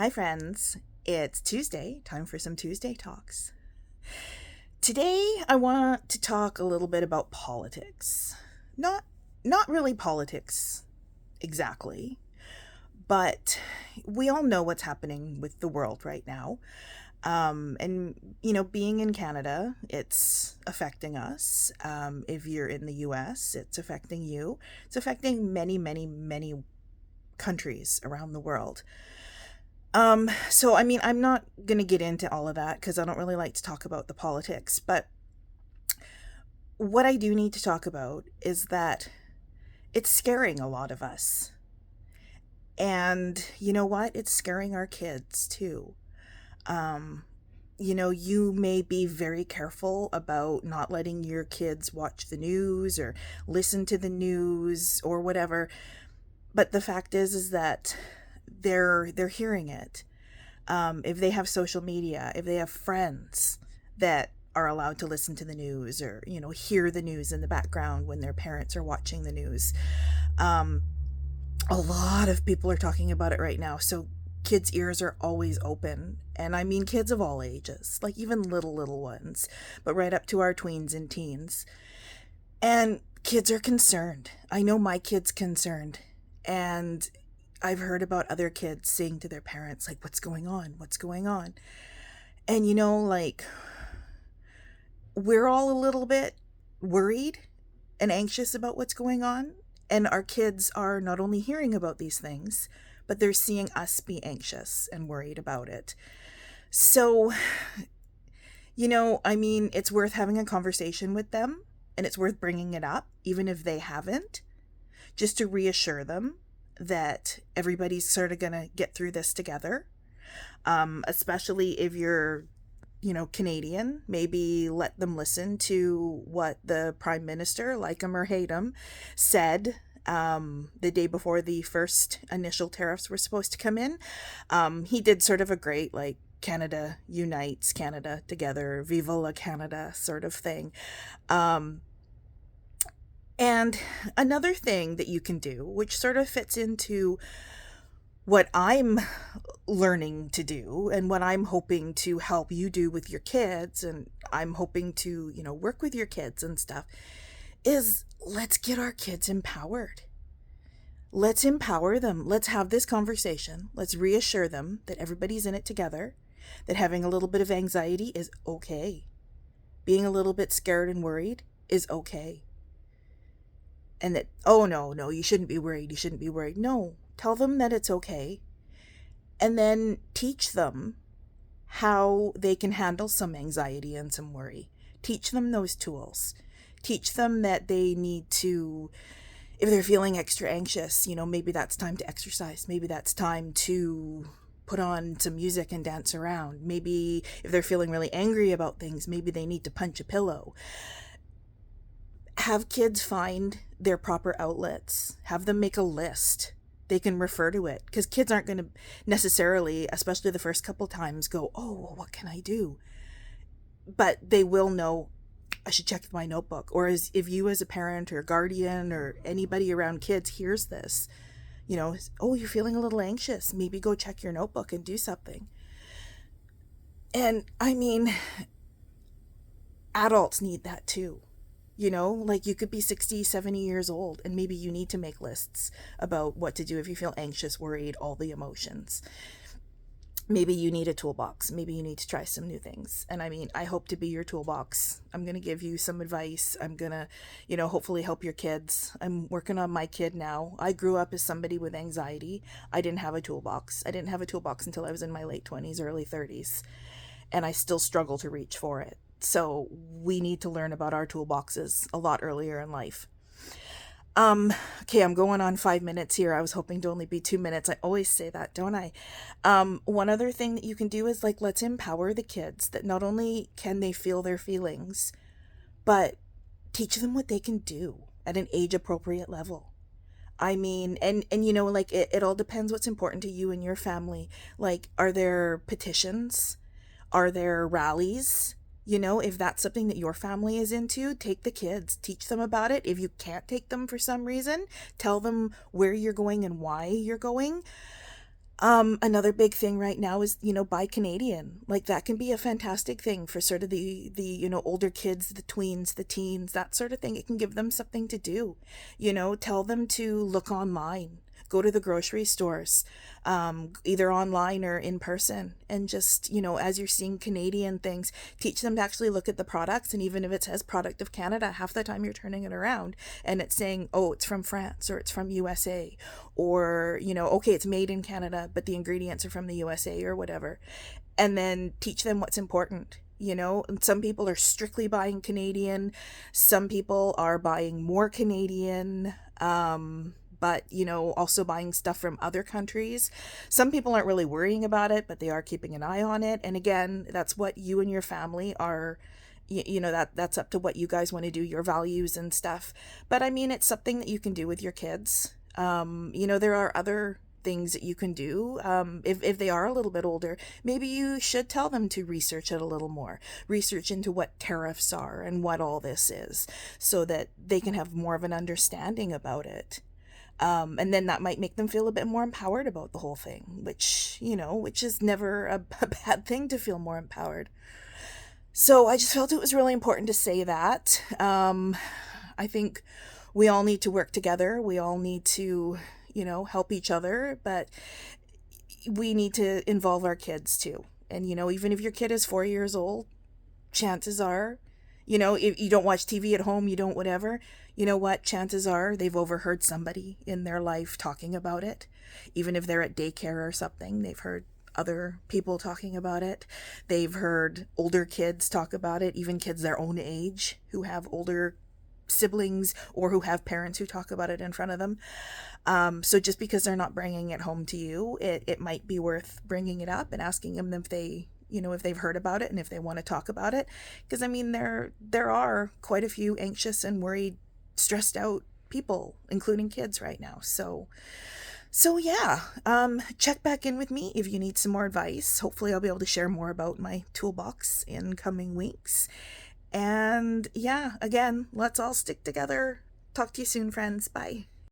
Hi, friends. It's Tuesday, time for some Tuesday talks. Today, I want to talk a little bit about politics. Not not really politics exactly, but we all know what's happening with the world right now. Being in Canada, it's affecting us. If you're in the US, it's affecting you. It's affecting many, many, many countries around the world. I'm not gonna get into all of that because I don't really like to talk about the politics, but what I do need to talk about is that it's scaring a lot of us. And you know what? It's scaring our kids too. Um, you may be very careful about not letting your kids watch the news or listen to the news or whatever, but the fact is that they're hearing it. If they have social media, if they have friends that are allowed to listen to the news or hear the news in the background when their parents are watching the news. um, a lot of people are talking about it right now, so kids' ears are always open, and I mean kids of all ages, like even little ones, but right up to our tweens and teens. And kids are concerned. I know my kid's concerned, and I've heard about other kids saying to their parents, like, what's going on? What's going on? And we're all a little bit worried and anxious about what's going on. And our kids are not only hearing about these things, but they're seeing us be anxious and worried about it. So, it's worth having a conversation with them, and it's worth bringing it up, even if they haven't, just to reassure them that everybody's sort of going to get through this together. Especially if you're, Canadian, maybe let them listen to what the Prime Minister, like him or hate him, said the day before the first initial tariffs were supposed to come in. He did sort of a great, like, Canada unites, Canada together, Viva la Canada sort of thing. Um, and another thing that you can do, which sort of fits into what I'm learning to do and what I'm hoping to help you do with your kids, and I'm hoping to, work with your kids and stuff, is let's get our kids empowered. Let's empower them. Let's have this conversation. Let's reassure them that everybody's in it together, that having a little bit of anxiety is okay. Being a little bit scared and worried is okay. And that, oh, no, you shouldn't be worried. You shouldn't be worried. No, tell them that it's okay. And then teach them how they can handle some anxiety and some worry. Teach them those tools. Teach them that they need to, if they're feeling extra anxious, maybe that's time to exercise. Maybe that's time to put on some music and dance around. Maybe if they're feeling really angry about things, maybe they need to punch a pillow. Have kids find their proper outlets. Have them make a list. They can refer to it, because kids aren't going to necessarily, especially the first couple times, go, oh, well, what can I do? But they will know, I should check my notebook. Or if you as a parent or guardian or anybody around kids hears this, oh, you're feeling a little anxious, maybe go check your notebook and do something. And I mean, adults need that too. Like, you could be 60, 70 years old, and maybe you need to make lists about what to do if you feel anxious, worried, all the emotions. Maybe you need a toolbox. Maybe you need to try some new things. And I mean, I hope to be your toolbox. I'm going to give you some advice. I'm going to, hopefully help your kids. I'm working on my kid now. I grew up as somebody with anxiety. I didn't have a toolbox. I didn't have a toolbox until I was in my late 20s, early 30s. And I still struggle to reach for it. So we need to learn about our toolboxes a lot earlier in life. Okay, I'm going on 5 minutes here. I was hoping to only be 2 minutes. I always say that, don't I? One other thing that you can do is, like, let's empower the kids, that not only can they feel their feelings, but teach them what they can do at an age appropriate level. I mean, and like, it all depends what's important to you and your family. Like, are there petitions? Are there rallies? If that's something that your family is into, take the kids, teach them about it. If you can't take them for some reason, tell them where you're going and why you're going. Another big thing right now is, buy Canadian. Like that can be a fantastic thing for sort of the older kids, the tweens, the teens, that sort of thing. It can give them something to do. Tell them to look online, go to the grocery stores, either online or in person, and just, as you're seeing Canadian things, teach them to actually look at the products. And even if it says product of Canada, half the time you're turning it around and it's saying, oh, it's from France or it's from USA, or, okay, it's made in Canada, but the ingredients are from the USA or whatever. And then teach them what's important. And some people are strictly buying Canadian, some people are buying more Canadian, but also buying stuff from other countries. Some people aren't really worrying about it, but they are keeping an eye on it. And again, that's what you and your family are, that's up to what you guys want to do, your values and stuff. But I mean, it's something that you can do with your kids. There are other things that you can do. If they are a little bit older, maybe you should tell them to research it a little more, research into what tariffs are and what all this is, so that they can have more of an understanding about it. And then that might make them feel a bit more empowered about the whole thing, which is never a bad thing to feel more empowered. So I just felt it was really important to say that. I think we all need to work together. We all need to, help each other, but we need to involve our kids too. And, even if your kid is 4 years old, chances are, if you don't watch TV at home, you don't whatever, chances are they've overheard somebody in their life talking about it. Even if they're at daycare or something, they've heard other people talking about it. They've heard older kids talk about it, even kids their own age who have older siblings or who have parents who talk about it in front of them. So just because they're not bringing it home to you, it might be worth bringing it up and asking them if they've heard about it and if they want to talk about it. Because I mean, there are quite a few anxious and worried, stressed out people, including kids right now. So yeah, check back in with me if you need some more advice. Hopefully I'll be able to share more about my toolbox in coming weeks. And yeah, again, let's all stick together. Talk to you soon, friends. Bye.